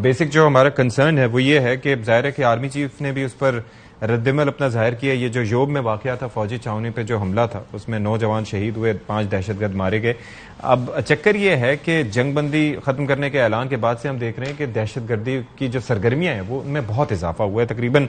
Basic جو ہمارا concern ہے وہ یہ ہے کہ ظاہر ہے کہ آرمی چیف نے بھی اس پر رد عمل اپنا ظاہر کیا. یہ جو یوب میں واقعہ تھا فوجی چھاؤنی پہ جو حملہ تھا اس میں 9 جوان شہید ہوئے, 5 دہشت گرد مارے گئے. اب چکر یہ ہے کہ جنگ بندی ختم کرنے کے اعلان کے بعد سے ہم دیکھ رہے ہیں کہ دہشت گردی کی جو سرگرمیاں ہیں وہ ان میں بہت اضافہ ہوا ہے. تقریباً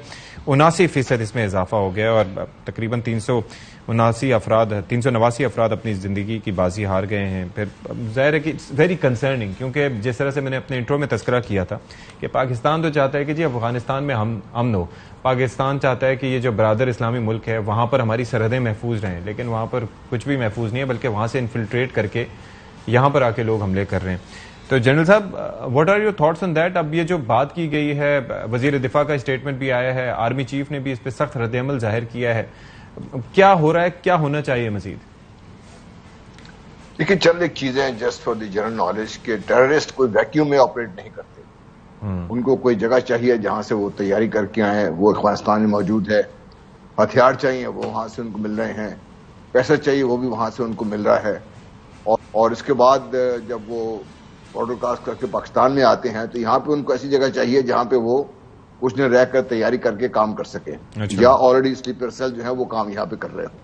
79% اس میں اضافہ ہو گیا اور تقریباً 389 افراد اپنی زندگی کی بازی ہار گئے ہیں. پھر ظاہر ہے کہ ویری کنسرننگ, کیونکہ جس طرح سے میں نے اپنے انٹرو میں تذکرہ کیا تھا کہ پاکستان تو چاہتا ہے کہ جی افغانستان میں امن ہو, پاکستان چاہتا ہے کہ یہ جو برادر اسلامی ملک ہے وہاں پر ہماری سرحدیں محفوظ رہیں, لیکن وہاں پر کچھ بھی محفوظ نہیں ہے بلکہ وہاں سے انفلٹریٹ کر کے یہاں پر آ کے لوگ حملے کر رہے ہیں. تو جنرل صاحب, what are your thoughts on that? اب یہ جو بات کی گئی ہے, وزیر دفاع کا اسٹیٹمنٹ بھی آیا ہے, آرمی چیف نے بھی اس پہ سخت رد عمل ظاہر کیا ہے, کیا ہو رہا ہے, کیا ہونا چاہیے مزید؟ دیکھیں, چند ایک چیزیں just for the general knowledge کہ ٹیررسٹ کوئی ویکیوم میں آپریٹ نہیں کرتے. ان کو کوئی جگہ چاہیے جہاں سے وہ تیاری کر کے آئیں, وہ افغانستان میں موجود ہے. ہتھیار چاہیے وہ وہاں سے ان کو مل رہے ہیں, پیسہ چاہیے وہ بھی وہاں سے ان کو مل رہا ہے. اور اس کے بعد جب وہ بارڈر کراس کر کے پاکستان میں آتے ہیں تو یہاں پہ ان کو ایسی جگہ چاہیے جہاں پہ وہ کچھ دن رہ کر تیاری کر کے کام کر سکیں, یا آلریڈی سلیپر سیل جو ہے وہ کام یہاں پہ کر رہے ہوں.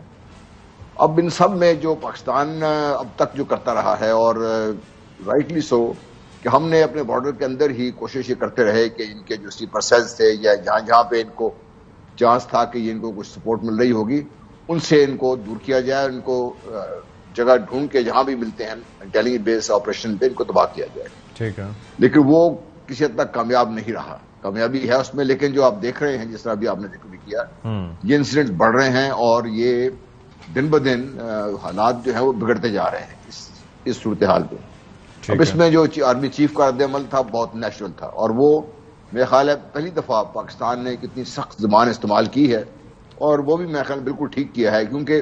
اب ان سب میں جو پاکستان اب تک جو کرتا رہا ہے, اور رائٹلی سو, کہ ہم نے اپنے بارڈر کے اندر ہی کوشش یہ کرتے رہے کہ ان کے جو سلیپر سیلز تھے یا جہاں جہاں پہ ان کو چانس تھا کہ ان کو کچھ سپورٹ مل رہی ہوگی ان سے ان کو دور کیا جائے, ان کو جگہ ڈھونڈ کے جہاں بھی ملتے ہیں انٹیلیجنس بیس آپریشن پہ ان کو تباہ کیا جائے. ٹھیک ہے, لیکن وہ کسی حد تک کامیاب نہیں رہا. کامیابی ہے اس میں, لیکن جو آپ دیکھ رہے ہیں جس طرح ابھی آپ نے ذکر بھی کیا, یہ انسیڈنٹ بڑھ رہے ہیں اور یہ دن بدن حالات جو ہیں وہ بگڑتے جا رہے ہیں اس صورتحال پہ. اب اس میں جو آرمی چیف کا رد عمل تھا بہت نیچرل تھا, اور وہ میرے خیال ہے پہلی دفعہ پاکستان نے کتنی سخت زبان استعمال کی ہے, اور وہ بھی میرے خیال بالکل ٹھیک کیا ہے. کیونکہ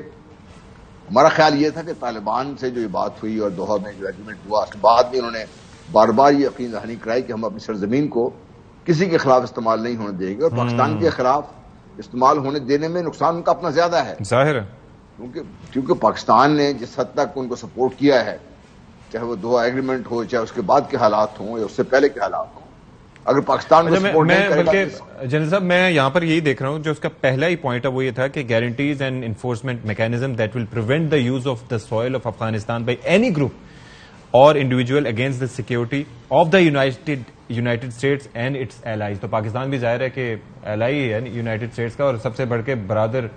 ہمارا خیال یہ تھا کہ طالبان سے جو یہ بات ہوئی اور دوحہ میں جو ایگریمنٹ ہوا, اس کے بعد بھی انہوں نے بار بار یہ یقین دہانی کرائی کہ ہم اپنی سرزمین کو کسی کے خلاف استعمال نہیں ہونے دیں گے, اور پاکستان کے خلاف استعمال ہونے دینے میں نقصان ان کا اپنا زیادہ ہے. ظاہر ہے, کیونکہ پاکستان نے جس حد تک ان کو سپورٹ کیا ہے, چاہے وہ دوحہ ایگریمنٹ ہو, چاہے اس کے بعد کے حالات ہوں یا اس سے پہلے کے حالات ہوں, اگر پاکستان کو سپورٹ نہیں کرے گا. بلکہ جنرل صاحب میں یہاں پر یہی دیکھ رہا ہوں, جو اس کا پہلا ہی پوائنٹ ہے وہ یہ تھا کہ guarantees and enforcement mechanism that will prevent the use of the soil of Afghanistan by any group اور individual against the security of the united states and its allies. تو پاکستان بھی ظاہر ہے کہ ایلائی ہے یونائٹڈ اسٹیٹس کا, اور سب سے بڑھ کے برادر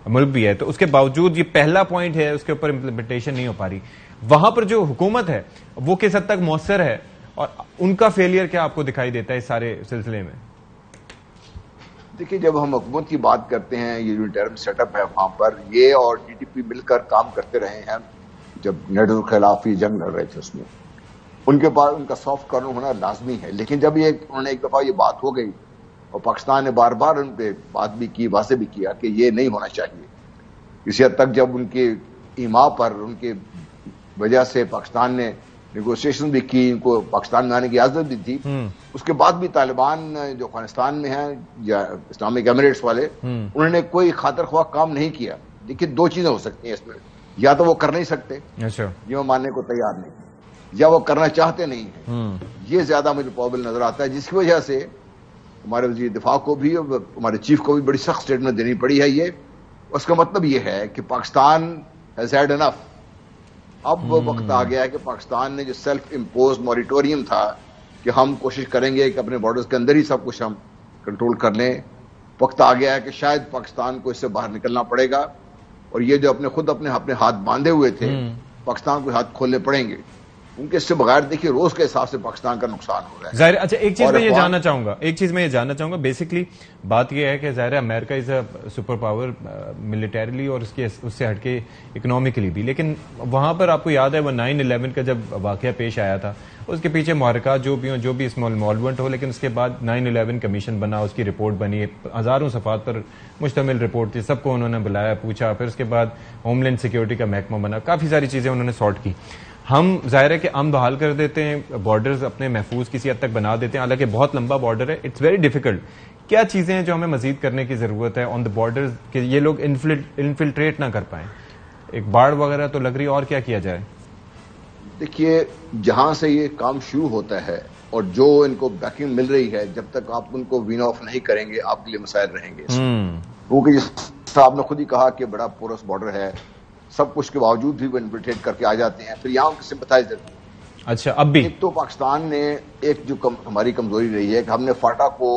ملک بھی ہے. تو اس کے باوجود یہ پہلا پوائنٹ ہے, اس کے اوپر امپلیمنٹیشن نہیں ہو پا رہی. وہاں پر جو حکومت ہے وہ کس حد تک مؤثر ہے, اور ان کا فیلئر کیا آپ کو دکھائی دیتا ہے اس سارے سلسلے میں؟ دیکھیے, جب ہم حکومت کی بات کرتے ہیں, یہ جو ٹرم سیٹ اپ ہے وہاں پر یہ اور ٹی ٹی پی مل کر کام کرتے رہے ہیں. جب نیٹو کے خلاف یہ جنگ لڑ رہے تھے اس میں ان کے پاس ان کا سافٹ کارنر ہونا لازمی ہے. لیکن جب انہوں نے ایک دفعہ یہ بات ہو گئی اور پاکستان نے بار بار ان پہ بات بھی کی, واضح بھی کیا کہ یہ نہیں ہونا چاہیے, کسی حد تک جب ان کے ایما پر ان کے وجہ سے پاکستان نے نیگوسیشن بھی کی, ان کو پاکستان میں آنے کی اجازت بھی تھی, اس کے بعد بھی طالبان جو افغانستان میں ہیں یا اسلامک ایمریٹس والے, انہوں نے کوئی خاطر خواہ کام نہیں کیا. دیکھیے, 2 چیزیں ہو سکتی ہیں اس میں, یا تو وہ کر نہیں سکتے, یہ وہ ماننے کو تیار نہیں, یا وہ کرنا چاہتے نہیں ہیں. یہ زیادہ مجھے پرابل نظر آتا ہے, جس کی وجہ سے ہمارے وزیر دفاع کو بھی اور ہمارے چیف کو بھی بڑی سخت اسٹیٹمنٹ دینی پڑی ہے. یہ اس کا مطلب یہ ہے کہ پاکستان ہیز ہیڈ انف. اب وقت آ گیا ہے کہ پاکستان نے جو سیلف امپوز موریٹوریم تھا کہ ہم کوشش کریں گے کہ اپنے بارڈرز کے اندر ہی سب کچھ ہم کنٹرول کر لیں, وقت آ گیا ہے کہ شاید پاکستان کو اس سے باہر نکلنا پڑے گا, اور یہ جو اپنے ہاتھ باندھے ہوئے تھے پاکستان کو ہاتھ کھولنے پڑیں گے, کیونکہ اس سے بغیر دیکھیے روز کے حساب سے پاکستان کا نقصان ہو رہا ہے. ظاہر. اچھا, ایک چیز میں یہ جاننا چاہوں گا, بیسکلی بات یہ ہے کہ ظاہر امریکہ از اے سپر پاور ملٹریلی اور اس سے ہٹ کے اکنامکلی بھی, لیکن وہاں پر آپ کو یاد ہے وہ 9/11 کا جب واقعہ پیش آیا تھا, اس کے پیچھے محرکات جو بھی ہوں, جو بھی اس میں انوالومنٹ ہو, لیکن اس کے بعد 9/11 کمیشن بنا, اس کی رپورٹ بنی, ہزاروں صفحات پر مشتمل رپورٹ تھی, سب کو انہوں نے بلایا, پوچھا, پھر اس کے بعد ہوم لینڈ سیکورٹی کا محکمہ بنا, کافی ساری چیزیں انہوں نے سارٹ کی. ہم ظاہر ہے کہ امن بحال کر دیتے ہیں, بارڈرز اپنے محفوظ کسی حد تک بنا دیتے ہیں, حالانکہ بہت لمبا بارڈر ہے, اٹس ویری ڈیفیکلٹ. کیا چیزیں ہیں جو ہمیں مزید کرنے کی ضرورت ہے آن دا بارڈرز کہ یہ لوگ انفلٹریٹ نہ کر پائیں؟ ایک باڑ وغیرہ تو لگ رہی, اور کیا کیا جائے؟ دیکھیے, جہاں سے یہ کام شروع ہوتا ہے اور جو ان کو بیکنگ مل رہی ہے، جب تک آپ ان کو وین آف نہیں کریں گے آپ کے لیے مسائل رہیں گے. کیونکہ جس صاحب نے خود ہی کہا کہ بڑا پورس بارڈر ہے، سب کچھ کے باوجود بھی وہ انفلٹریٹ کر کے آ جاتے ہیں، پھر یہاں ان کے سمپتھائزر. اچھا اب بھی ایک تو پاکستان نے ایک جو ہماری کمزوری رہی ہے کہ ہم نے فاٹا کو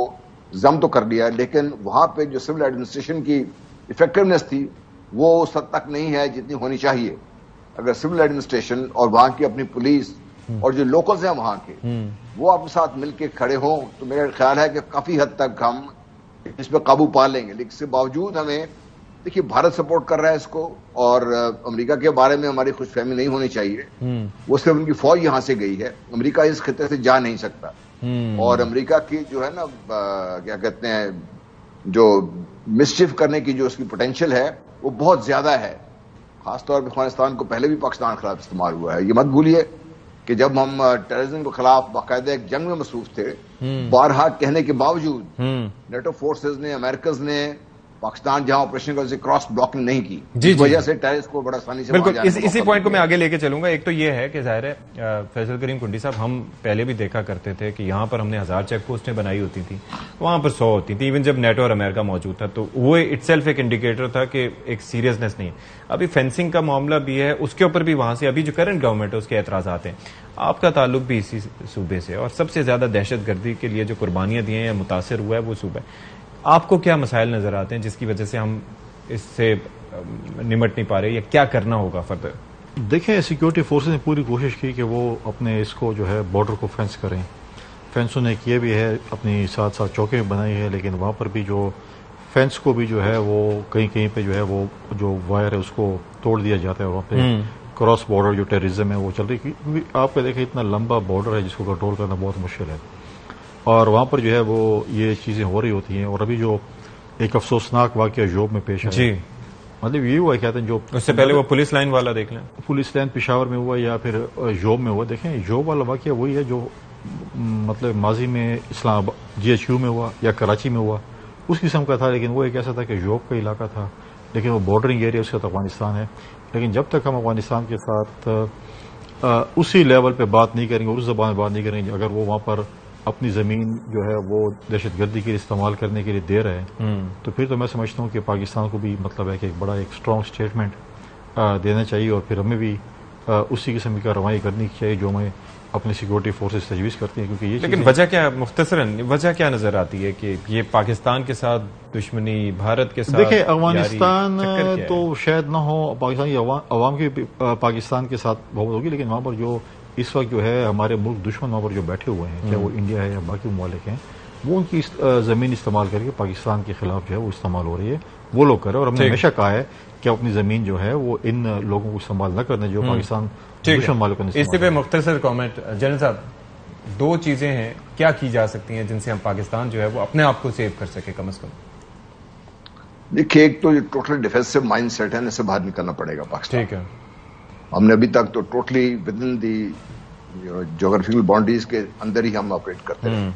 ضم تو کر لیا، لیکن وہاں پہ جو سول ایڈمنسٹریشن کی افیکٹونیس تھی وہ اس حد تک نہیں ہے جتنی ہونی چاہیے. اگر سول ایڈمنسٹریشن اور وہاں کی اپنی پولیس اور جو لوکلز ہیں وہاں کے وہ اپنے ساتھ مل کے کھڑے ہوں تو میرا خیال ہے کہ کافی حد تک ہم اس پہ قابو پا لیں گے. لیکن اس کے باوجود ہمیں دیکھیے بھارت سپورٹ کر رہا ہے اس کو، اور امریکہ کے بارے میں ہماری خوش فہمی نہیں ہونی چاہیے. وہ صرف ان کی فوج یہاں سے گئی ہے، امریکہ اس خطے سے جا نہیں سکتا. اور امریکہ کی جو ہے نا کیا کہتے ہیں جو مسچیف کرنے کی جو اس کی پوٹینشیل ہے وہ بہت زیادہ ہے. خاص طور پہ افغانستان کو پہلے بھی پاکستان کے خلاف استعمال ہوا ہے. یہ مت بھولیے کہ جب ہم ٹیررزم کے خلاف باقاعدہ ایک جنگ میں مصروف تھے، بارہا کہنے کے باوجود نیٹو فورسز نے، امریکز نے پاکستان جہاں آپریشن کا کراس بلاکنگ نہیں کی، اس وجہ سے ٹیررسٹ کو بڑا آسانی سے بالکل اسی پوائنٹ کو میں آگے لے کے چلوں گا. ایک تو یہ ہے کہ ظاہر ہے فیصل کریم کنڈی صاحب، ہم پہلے بھی دیکھا کرتے تھے کہ یہاں پر ہم نے 1000 چیک پوسٹیں بنائی ہوتی تھیں، وہاں پر 100 ہوتی تھیں. ایون جب نیٹو اور امریکہ موجود تھا تو وہ اٹ سیلف ایک انڈیکیٹر تھا کہ ایک سیریسنس نہیں. ابھی فینسنگ کا معاملہ بھی ہے، اس کے اوپر بھی وہاں سے ابھی جو کرنٹ گورنمنٹ ہے اس کے اعتراضات ہیں. آپ کا تعلق بھی اسی صوبے سے، اور سب سے زیادہ دہشت گردی کے لیے جو قربانیاں دی ہیں یا متاثر ہوا ہے وہ صوبہ ہے. آپ کو کیا مسائل نظر آتے ہیں جس کی وجہ سے ہم اس سے نمٹ نہیں پا رہے، یا کیا کرنا ہوگا فردر؟ دیکھیں سیکیورٹی فورسز نے پوری کوشش کی کہ وہ اپنے اس کو جو ہے بارڈر کو فینس کریں. فینسوں نے کیے بھی ہے، اپنی ساتھ ساتھ چوکیں بنائی ہے، لیکن وہاں پر بھی جو فینس کو بھی جو ہے وہ کہیں کہیں پہ جو ہے وہ جو وائر ہے اس کو توڑ دیا جاتا ہے. وہاں پہ کراس بارڈر جو ٹیررزم ہے وہ چل رہی. کیونکہ آپ کو دیکھیں اتنا لمبا بارڈر ہے جس کو کنٹرول کرنا بہت مشکل ہے، اور وہاں پر جو ہے وہ یہ چیزیں ہو رہی ہوتی ہیں. اور ابھی جو ایک افسوسناک واقعہ جوب میں پیش آیا، جی مطلب یہ ہوا کہتے ہیں جو اس سے پہلے وہ پولیس لائن والا دیکھ لیں، پولیس لائن پشاور میں ہوا یا پھر جوب میں ہوا. دیکھیں جوب والا واقعہ وہی ہے جو مطلب ماضی میں اسلام آباد GHU میں ہوا یا کراچی میں ہوا، اس قسم کا تھا. لیکن وہ ایک ایسا تھا کہ جوب کا علاقہ تھا، لیکن وہ بارڈرنگ ایریا اس کا افغانستان ہے. لیکن جب تک ہم افغانستان کے ساتھ اسی لیول پہ بات نہیں کریں گے، اس زبان میں بات نہیں کریں گے، اگر وہ وہاں پر اپنی زمین جو ہے وہ دہشت گردی کے لیے استعمال کرنے کے لیے دے رہے ہیں، تو پھر تو میں سمجھتا ہوں کہ پاکستان کو بھی مطلب ہے کہ ایک بڑا ایک اسٹرانگ اسٹیٹمنٹ دینا چاہیے، اور پھر ہمیں بھی اسی قسم کی کارروائی کرنی چاہیے جو ہمیں اپنے سیکورٹی فورسز تجویز کرتی ہیں. کیونکہ یہ لیکن وجہ کیا مختصراً وجہ کیا نظر آتی ہے کہ یہ پاکستان کے ساتھ دشمنی، بھارت کے ساتھ؟ دیکھیں افغانستان تو شاید نہ ہو، پاکستانی عوام کی پاکستان کے ساتھ بہت ہوگی، لیکن وہاں پر جو اس وقت جو ہے ہمارے ملک دشمن وہاں پر جو بیٹھے ہوئے ہیں، چاہے وہ انڈیا ہے یا باقی ممالک ہیں، وہ ان کی زمین استعمال کر کے پاکستان کے خلاف جو ہے وہ استعمال ہو رہی ہے. وہ لوگ کریں، اور ہم نے ہمیشہ کہا ہے کہ اپنی زمین جو ہے وہ ان لوگوں کو استعمال نہ کرنے جو پاکستان دشمن ممالک نے. اس پہ مختصر کامنٹ جنرل صاحب، 2 چیزیں ہیں کیا کی جا سکتی ہیں جن سے ہم پاکستان جو ہے وہ اپنے آپ کو سیو کر سکے کم از کم؟ دیکھیے ایک تو ٹوٹل ڈیفینسو مائنڈ سیٹ ہے، اس سے باہر نکلنا پڑے گا پاکستان. ٹھیک ہے، ہم نے ابھی تک تو totally with in the geographical boundaries کے اندر ہی ہم آپریٹ کرتے ہیں،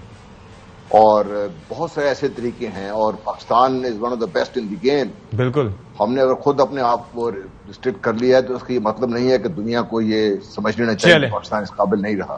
اور بہت سارے ایسے طریقے ہیں، اور Pakistan is one of the best in the game. بالکل. ہم نے اگر خود اپنے آپ کو ریسٹرکٹ کر لیا ہے تو اس کا یہ مطلب نہیں ہے کہ دنیا کو یہ سمجھ لینا چاہیے کہ پاکستان اس قابل نہیں رہا.